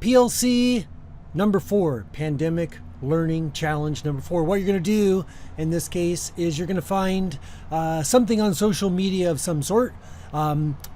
PLC number 4, Pandemic Learning Challenge number 4. What you're going to do in this case is you're going to find something on social media of some sort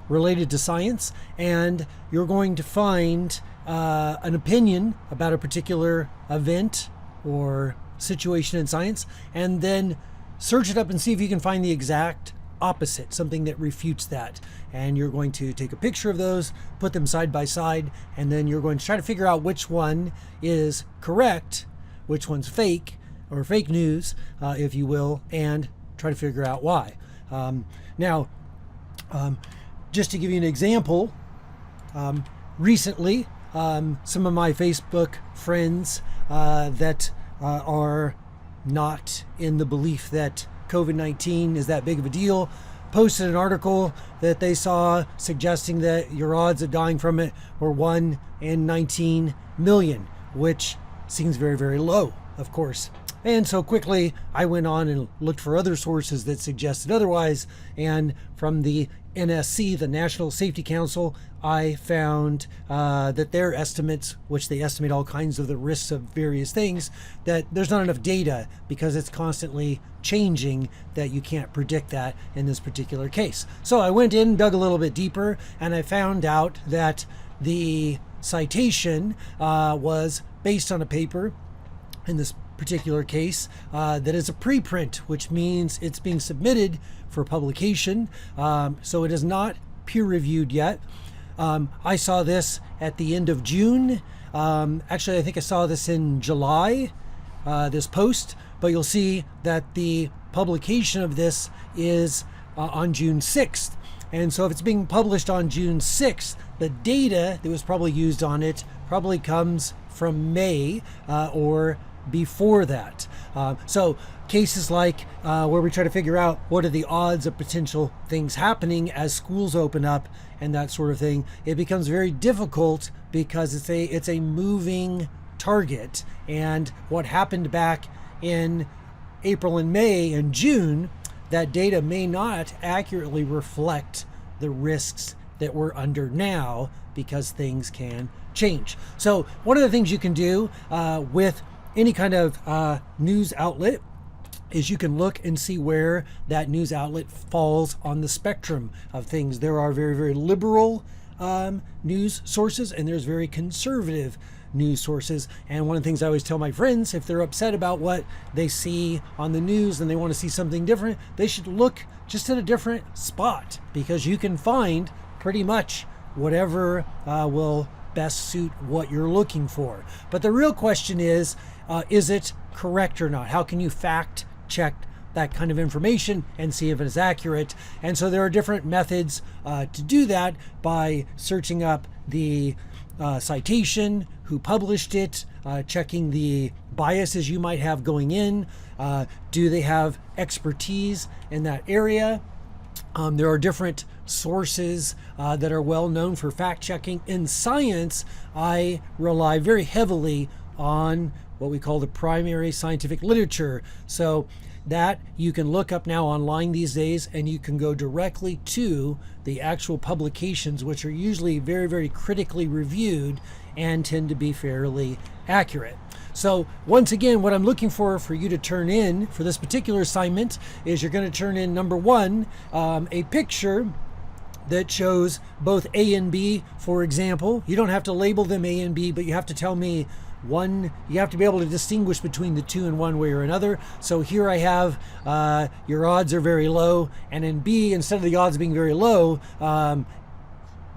related to science, and you're going to find an opinion about a particular event or situation in science, and then search it up and see if you can find the exact opposite, something that refutes that. And you're going to take a picture of those, put them side by side, and then you're going to try to figure out which one is correct, which one's fake or fake news, if you will, and try to figure out why. Now, just to give you an example, recently, some of my Facebook friends that are not in the belief that COVID-19 is that big of a deal posted an article that they saw suggesting that your odds of dying from it were 1 in 19 million, which seems very, very low, of course. And so quickly I went on and looked for other sources that suggested otherwise, and from the NSC, the National Safety Council, I found that their estimates, which they estimate all kinds of the risks of various things, that there's not enough data because it's constantly changing, that you can't predict that in this particular case. So I went in, dug a little bit deeper, and I found out that the citation was based on a paper in this particular case that is a preprint, which means it's being submitted for publication, so it is not peer-reviewed yet. I saw this at the end of June. Actually, I think I saw this in July, this post, but you'll see that the publication of this is on June 6th. And so if it's being published on June 6th, the data that was probably used on it probably comes from May or before that. So cases like where we try to figure out what are the odds of potential things happening as schools open up and that sort of thing, it becomes very difficult because it's a moving target. And what happened back in April and May and June, that data may not accurately reflect the risks that we're under now, because things can change. So one of the things you can do with any kind of news outlet is you can look and see where that news outlet falls on the spectrum of things. There are very, very liberal news sources, and there's very conservative news sources. And one of the things I always tell my friends, if they're upset about what they see on the news and they want to see something different, they should look just at a different spot, because you can find pretty much whatever will best suit what you're looking for. But the real question is it correct or not? How can you fact check that kind of information and see if it is accurate? And so there are different methods to do that, by searching up the citation, who published it, checking the biases you might have going in. Do they have expertise in that area? There are different sources that are well known for fact checking. In science, I rely very heavily on what we call the primary scientific literature. So that you can look up now online these days, and you can go directly to the actual publications, which are usually very, very critically reviewed and tend to be fairly accurate. So once again, what I'm looking for you to turn in for this particular assignment is you're going to turn in, number 1, a picture that shows both A and B, for example. You don't have to label them A and B, but you have to tell me one. You have to be able to distinguish between the two in one way or another. So here I have your odds are very low, and in B, instead of the odds being very low,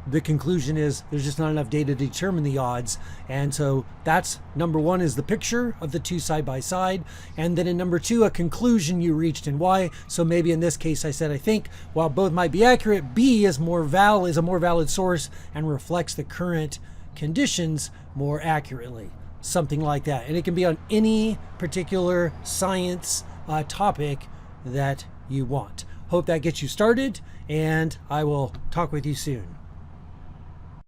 the conclusion is there's just not enough data to determine the odds. And so that's number 1, is the picture of the two side by side. And then in number 2, a conclusion you reached and why. So maybe in this case I said, I think while both might be accurate, B is a more valid source and reflects the current conditions more accurately. Something like that. And it can be on any particular science topic that you want. Hope that gets you started, and I will talk with you soon.